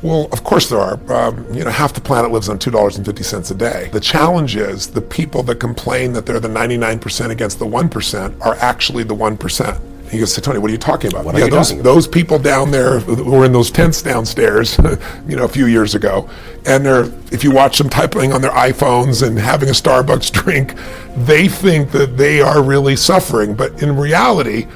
Well, of course there are. Half the planet lives on $2.50 a day. The challenge is the people that complain that they're the 99% against the 1% are actually the 1%. And you go say, Tony, what are you talking about? Those people down there who were in those tents downstairs, a few years ago, and if you watch them typing on their iPhones and having a Starbucks drink, they think that they are really suffering. But in reality,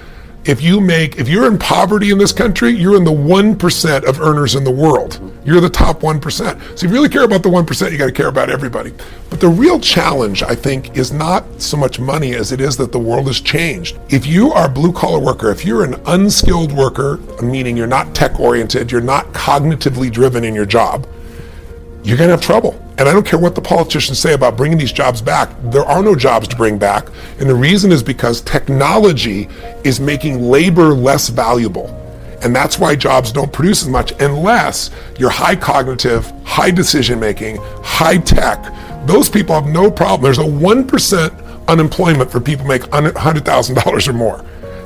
if you're in poverty in this country, you're in the 1% of earners in the world. You're the top 1%. So if you really care about the 1%, you got to care about everybody. But the real challenge, I think, is not so much money as it is that the world has changed. If you are a blue-collar worker, if you're an unskilled worker, meaning you're not tech-oriented, you're not cognitively driven in your job, you're going to have trouble. And I don't care what the politicians say about bringing these jobs back. There are no jobs to bring back. And the reason is because technology is making labor less valuable. And that's why jobs don't produce as much unless you're high cognitive, high decision making, high tech. Those people have no problem. There's a 1% unemployment for people who make $100,000 or more.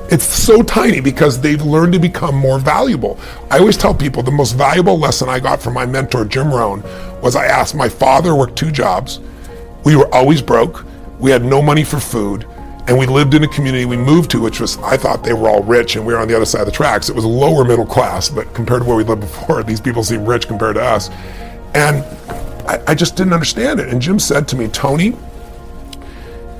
It's so tiny because they've learned to become more valuable. I always tell people the most valuable lesson I got from my mentor, Jim Rohn, was I asked my father worked 2 jobs. We were always broke. We had no money for food. And we lived in a community we moved to, which was, I thought they were all rich and we were on the other side of the tracks. It was lower middle class, but compared to where we lived before, these people seem rich compared to us. And I just didn't understand it. And Jim said to me, Tony,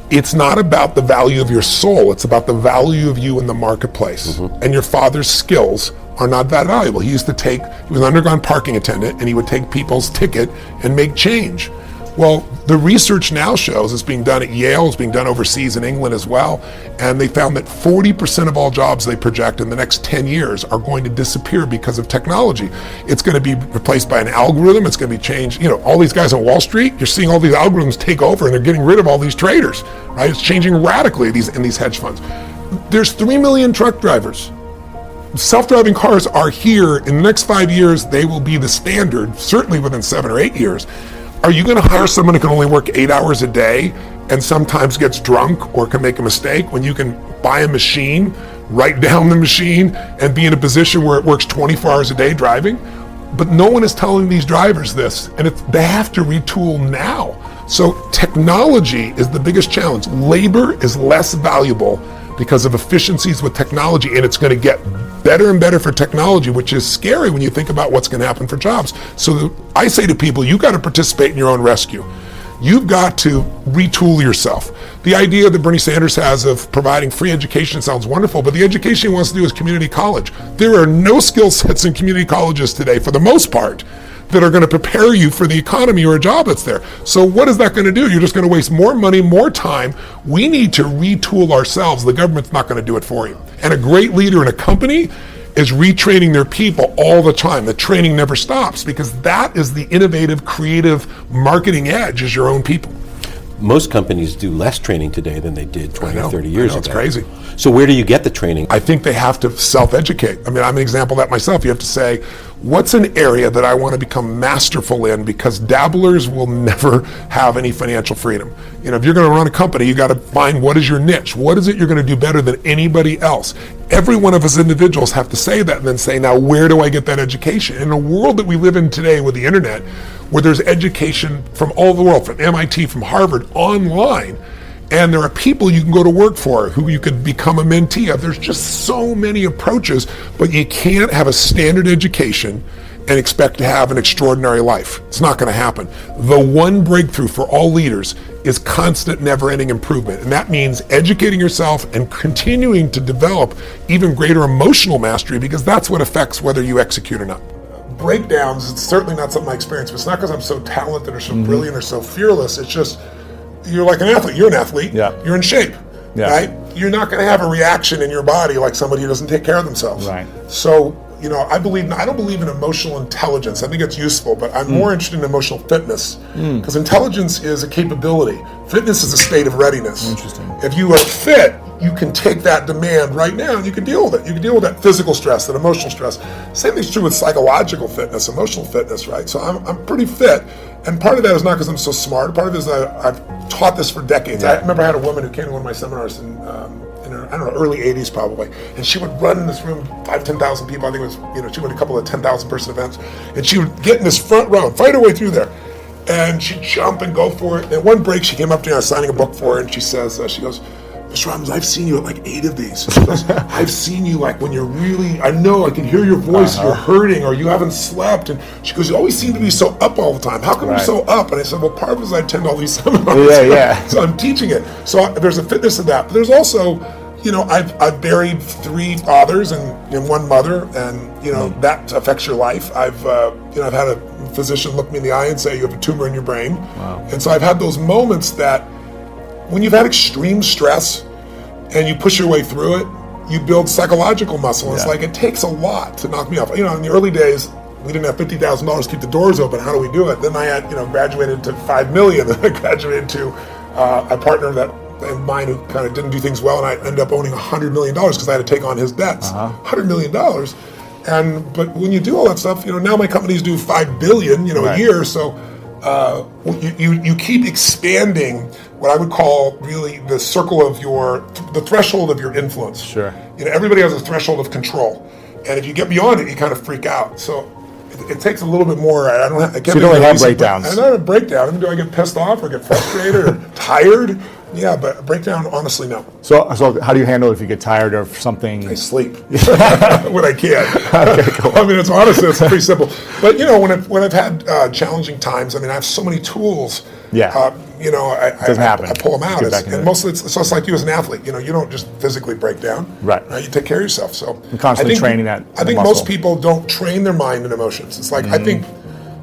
it's not about the value of your soul, it's about the value of you in the marketplace. And your father's skills are not that valuable. He was an underground parking attendant, and he would take people's ticket and make change. Well, the research now shows it's being done at Yale, it's being done overseas in England as well, and they found that 40% of all jobs they project in the next 10 years are going to disappear because of technology. It's going to be replaced by an algorithm, it's going to be changed. All these guys on Wall Street, you're seeing all these algorithms take over and they're getting rid of all these traders, right? It's changing radically in these hedge funds. There's 3 million truck drivers. Self-driving cars are here. In the next 5 years, they will be the standard, certainly within 7 or 8 years. Are you going to hire someone who can only work 8 hours a day and sometimes gets drunk or can make a mistake when you can buy a machine, write down the machine, and be in a position where it works 24 hours a day driving? But no one is telling these drivers this, and they have to retool now. So technology is the biggest challenge. Labor is less valuable because of efficiencies with technology, and it's going to get better and better for technology, which is scary when you think about what's going to happen for jobs. So I say to people, you got to participate in your own rescue. You've got to retool yourself. The idea that Bernie Sanders has of providing free education sounds wonderful, but the education he wants to do is community college. There are no skill sets in community colleges today, for the most part, that are going to prepare you for the economy or a job that's there. So what is that going to do? You're just going to waste more money, more time. We need to retool ourselves. The government's not going to do it for you. And a great leader in a company is retraining their people all the time. The training never stops because that is the innovative, creative marketing edge, is your own people. Most companies do less training today than they did 20 or 30 years ago. It's crazy. So where do you get the training? I think they have to self-educate. I'm an example of that myself. You have to say, what's an area that I want to become masterful in, because dabblers will never have any financial freedom. If you're going to run a company, you got to find what is your niche. What is it you're going to do better than anybody else? Every one of us individuals have to say that and then say, now where do I get that education? In a world that we live in today with the internet, where there's education from all over the world, from MIT, from Harvard, online, and there are people you can go to work for who you could become a mentee of. There's just so many approaches, but you can't have a standard education and expect to have an extraordinary life. It's not going to happen. The one breakthrough for all leaders is constant, never-ending improvement. And that means educating yourself and continuing to develop even greater emotional mastery, because that's what affects whether you execute or not. Breakdowns, it's certainly not something I experience, but it's not because I'm so talented or so brilliant or so fearless. It's just, you're like an athlete. You're an athlete. Yeah. You're in shape, right? You're not going to have a reaction in your body like somebody who doesn't take care of themselves. Right. So, I don't believe in emotional intelligence. I think it's useful, but I'm more interested in emotional fitness, because intelligence is a capability. Fitness is a state of readiness. Interesting. If you are fit, you can take that demand right now and you can deal with it. You can deal with that physical stress, that emotional stress. Same thing's true with psychological fitness, emotional fitness, right? So I'm pretty fit, and part of that is not because I'm so smart. Part of it is I've taught this for decades. I remember I had a woman who came to one of my seminars in her I don't know, early 80s probably. And she would run in this room, 10,000 people. I think it was, she went to a couple of 10,000 person events. And she would get in this front row and fight her way through there. And she'd jump and go for it. And at one break, she came up to me, I was signing a book for her, and she says, she goes, Mr. Robbins, I've seen you at like 8 of these. She goes, I've seen you like when you're really, I know I can hear your voice, you're hurting or you haven't slept. And she goes, you always seem to be so up all the time. How come you're so up? And I said, well, part of it is I attend all these seminars. So I'm teaching it. So there's a fitness of that. But there's also, I've buried 3 fathers and 1 mother, and, that affects your life. I've had a physician look me in the eye and say, you have a tumor in your brain. Wow. And so I've had those moments that when you've had extreme stress and you push your way through it, you build psychological muscle. It's like, it takes a lot to knock me off. In the early days, we didn't have $50,000 to keep the doors open. How do we do it? Then I had, graduated to $5 million. Then I graduated to a partner of mine who kind of didn't do things well, and I ended up owning $100 million because I had to take on his debts. $100 million. But when you do all that stuff, now my companies do $5 billion, a year. So you keep expanding what I would call really the circle of the threshold of your influence. Sure. Everybody has a threshold of control, and if you get beyond it, you kind of freak out. So it takes a little bit more. I can't. So you don't really have breakdowns. I don't have a breakdown. I mean, do I get pissed off or get frustrated or tired? Yeah, but a breakdown, honestly, no. So how do you handle it if you get tired or something? I sleep when I can. Okay, cool. I mean, it's honestly, it's pretty simple. But when I've had challenging times, I mean, I have so many tools. Yeah. I pull them out. And mostly, it's like you as an athlete. You don't just physically break down. Right. You take care of yourself. So you're constantly training that. I think most people don't train their mind and emotions. It's like I think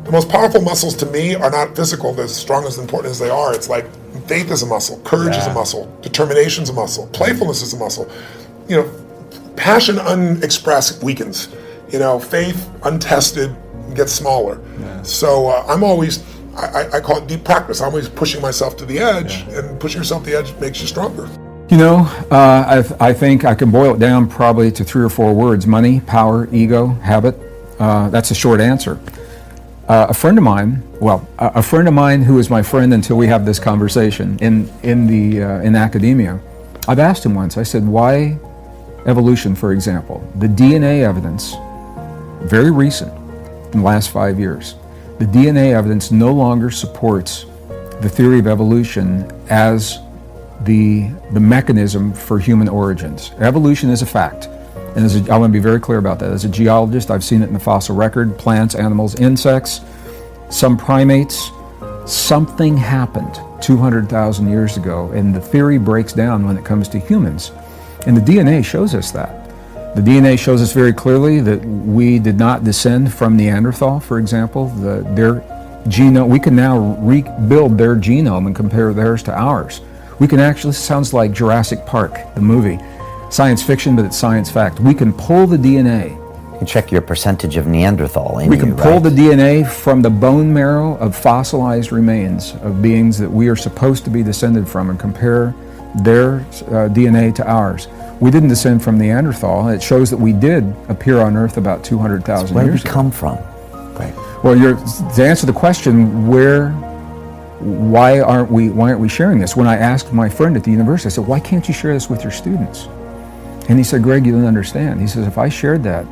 the most powerful muscles to me are not physical. They're as strong as important as they are. It's like faith is a muscle, courage is a muscle, determination is a muscle, playfulness is a muscle. Passion unexpressed weakens. Faith untested gets smaller. Yeah. So I'm always, I call it deep practice. I'm always pushing myself to the edge, and pushing yourself to the edge makes you stronger. I think I can boil it down probably to 3 or 4 words: money, power, ego, habit. That's a short answer. A friend of mine who is my friend until we have this conversation in academia, I've asked him once, I said, why evolution, for example? The DNA evidence, very recent, in the last 5 years, the DNA evidence no longer supports the theory of evolution as the mechanism for human origins. Evolution is a fact. And I want to be very clear about that. As a geologist, I've seen it in the fossil record, plants, animals, insects, some primates. Something happened 200,000 years ago, and the theory breaks down when it comes to humans. And the DNA shows us that. The DNA shows us very clearly that we did not descend from Neanderthal, for example. Their genome, we can now rebuild their genome and compare theirs to ours. We can actually, sounds like Jurassic Park, the movie. Science fiction, but it's science fact. We can pull the DNA. You can check your percentage of Neanderthal in We can pull the DNA from the bone marrow of fossilized remains of beings that we are supposed to be descended from and compare their DNA to ours. We didn't descend from Neanderthal. It shows that we did appear on Earth about 200,000 years ago. Where did we come from? Right. Well, to answer the question, why aren't we sharing this? When I asked my friend at the university, I said, why can't you share this with your students? And he said, Greg, you don't understand. He says, if I shared that,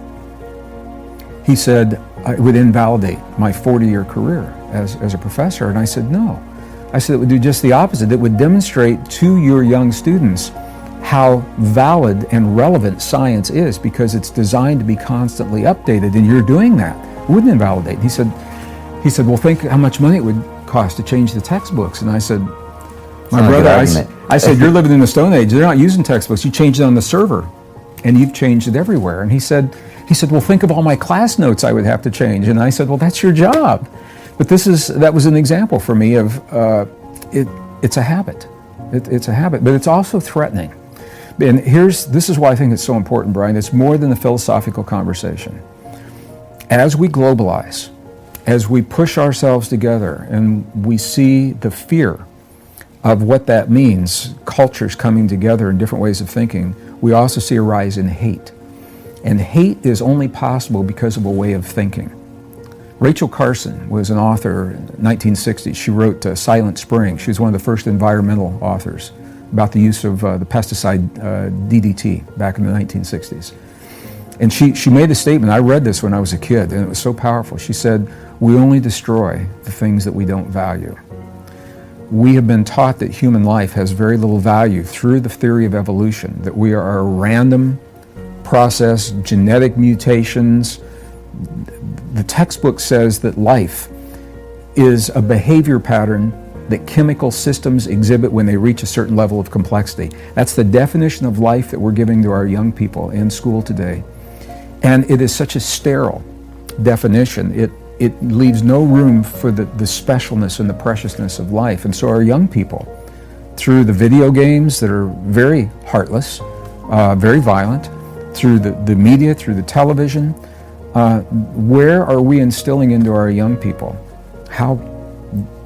he said, it would invalidate my 40-year career as a professor. And I said, no. I said, it would do just the opposite. It would demonstrate to your young students how valid and relevant science is, because it's designed to be constantly updated, and you're doing that. It wouldn't invalidate. He said, well, think how much money it would cost to change the textbooks. And I said, my brother, I said, you're living in the Stone Age. They're not using textbooks. You changed it on the server, and you've changed it everywhere. And he said, well, think of all my class notes I would have to change. And I said, well, that's your job. But that was an example for me of it's a habit. It's a habit, but it's also threatening. And this is why I think it's so important, Brian. It's more than a philosophical conversation. As we globalize, as we push ourselves together, and we see the fear of what that means, cultures coming together in different ways of thinking, we also see a rise in hate. And hate is only possible because of a way of thinking. Rachel Carson was an author in the 1960s. She wrote Silent Spring. She was one of the first environmental authors about the use of the pesticide DDT back in the 1960s. And she made a statement. I read this when I was a kid, and it was so powerful. She said, "We only destroy the things that we don't value." We have been taught that human life has very little value through the theory of evolution, that we are a random process, genetic mutations. The textbook says that life is a behavior pattern that chemical systems exhibit when they reach a certain level of complexity. That's the definition of life that we're giving to our young people in school today. And it is such a sterile definition. It leaves no room for the specialness and the preciousness of life. And so our young people, through the video games that are very heartless, very violent, through the media, through the television, where are we instilling into our young people how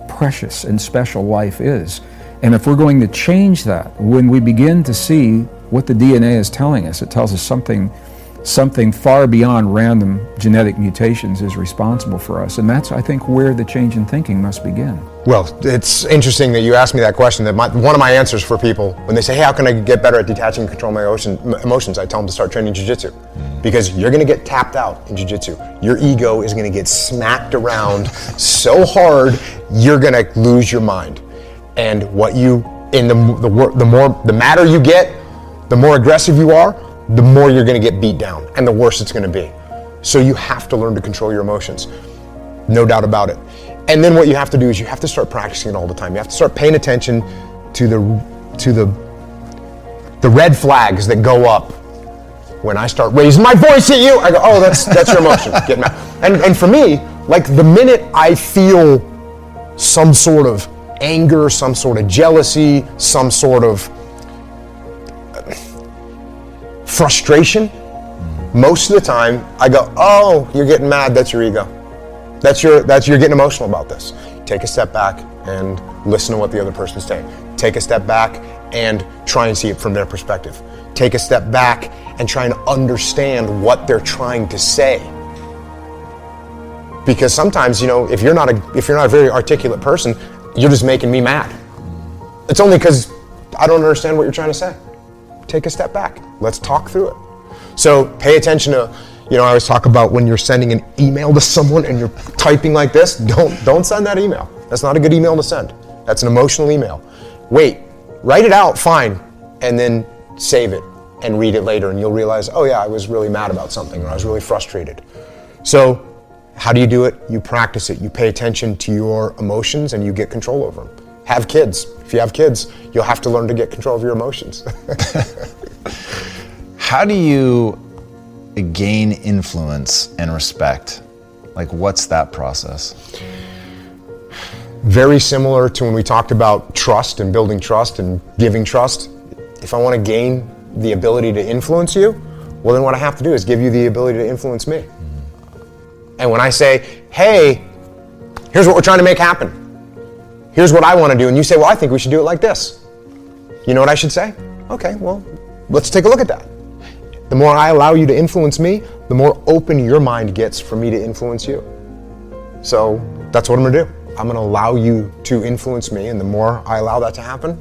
precious and special life is? And if we're going to change that, when we begin to see what the DNA is telling us, it tells us something far beyond random genetic mutations is responsible for us. And that's, I think, where the change in thinking must begin. Well, it's interesting that you asked me that question. That one of my answers for people, when they say, hey, how can I get better at detaching and control my emotions, I tell them to start training jiu-jitsu. Because you're going to get tapped out in jiu-jitsu. Your ego is going to get smacked around so hard, you're going to lose your mind. And the madder you get, the more aggressive you are, the more you're going to get beat down, and the worse it's going to be. So you have to learn to control your emotions, no doubt about it. And then what you have to do is you have to start practicing it all the time. You have to start paying attention to the red flags that go up when I start raising my voice at you. I go, oh, that's your emotion, get mad. And for me, like the minute I feel some sort of anger, some sort of jealousy, some sort of frustration, most of the time I go, oh, you're getting mad, that's your ego. You're getting emotional about this. Take a step back and listen to what the other person's saying. Take a step back and try and see it from their perspective. Take a step back and try and understand what they're trying to say. Because sometimes, if you're not a very articulate person, you're just making me mad. It's only because I don't understand what you're trying to say. Take a step back. Let's talk through it. So pay attention to, I always talk about when you're sending an email to someone and you're typing like this, don't send that email. That's not a good email to send. That's an emotional email. Wait, write it out, fine, and then save it and read it later, and you'll realize, oh yeah, I was really mad about something, or I was really frustrated. So how do you do it? You practice it. You pay attention to your emotions and you get control over them. Have kids. If you have kids, you'll have to learn to get control of your emotions. How do you gain influence and respect? Like, what's that process? Very similar to when we talked about trust and building trust and giving trust. If I want to gain the ability to influence you, well, then what I have to do is give you the ability to influence me. And when I say, hey, here's what we're trying to make happen. Here's what I want to do. And you say, well, I think we should do it like this. You know what I should say? Okay, well, let's take a look at that. The more I allow you to influence me, the more open your mind gets for me to influence you. So that's what I'm gonna do. I'm gonna allow you to influence me, and the more I allow that to happen,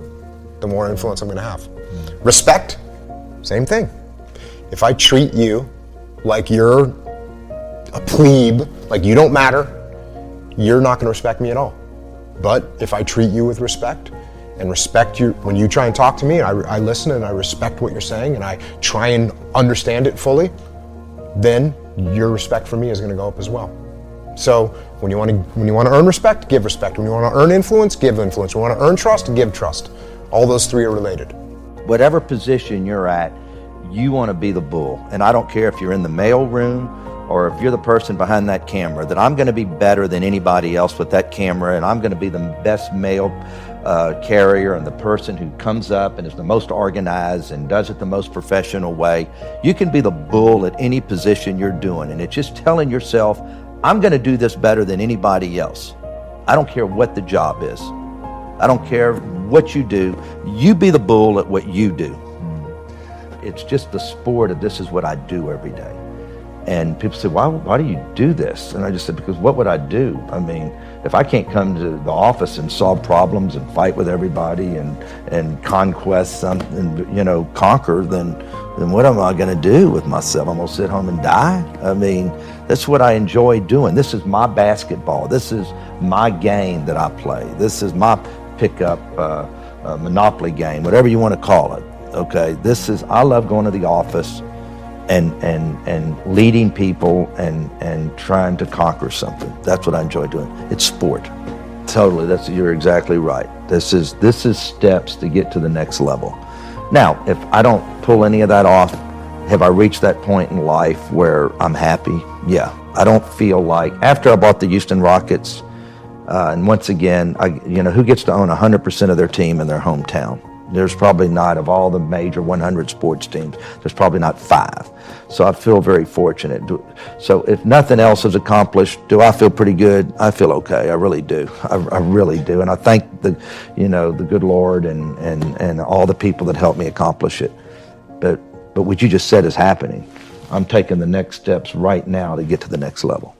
the more influence I'm gonna have. Respect, same thing. If I treat you like you're a plebe, like you don't matter, you're not gonna respect me at all. But if I treat you with respect, and respect you, when you try and talk to me, I listen and I respect what you're saying and I try and understand it fully, then your respect for me is gonna go up as well. So when you want to earn respect, give respect. When you want to earn influence, give influence. When you want to earn trust, give trust. All those three are related. Whatever position you're at, you want to be the bull. And I don't care if you're in the mail room or if you're the person behind that camera, that I'm going to be better than anybody else with that camera, and I'm going to be the best mail carrier and the person who comes up and is the most organized and does it the most professional way. You can be the bull at any position you're doing, and it's just telling yourself, I'm going to do this better than anybody else. I don't care what the job is. I don't care what you do. You be the bull at what you do. It's just the sport of this is what I do every day. And people say, why do you do this? And I just said, because what would I do? I mean, if I can't come to the office and solve problems and fight with everybody and conquest something, you know, conquer, then what am I going to do with myself? I'm going to sit home and die? I mean, that's what I enjoy doing. This is my basketball. This is my game that I play. This is my pickup Monopoly game, whatever you want to call it. Okay, I love going to the office and leading people and trying to conquer something. That's what I enjoy doing. It's sport. Totally, you're exactly right. This is steps to get to the next level. Now, if I don't pull any of that off, have I reached that point in life where I'm happy? Yeah. I don't feel like, after I bought the Houston Rockets, and once again, who gets to own 100% of their team in their hometown? There's probably not, of all the major 100 sports teams, there's probably not 5. So I feel very fortunate. So if nothing else is accomplished, do I feel pretty good? I feel okay. I really do. I really do. And I thank the good Lord and all the people that helped me accomplish it. But what you just said is happening. I'm taking the next steps right now to get to the next level.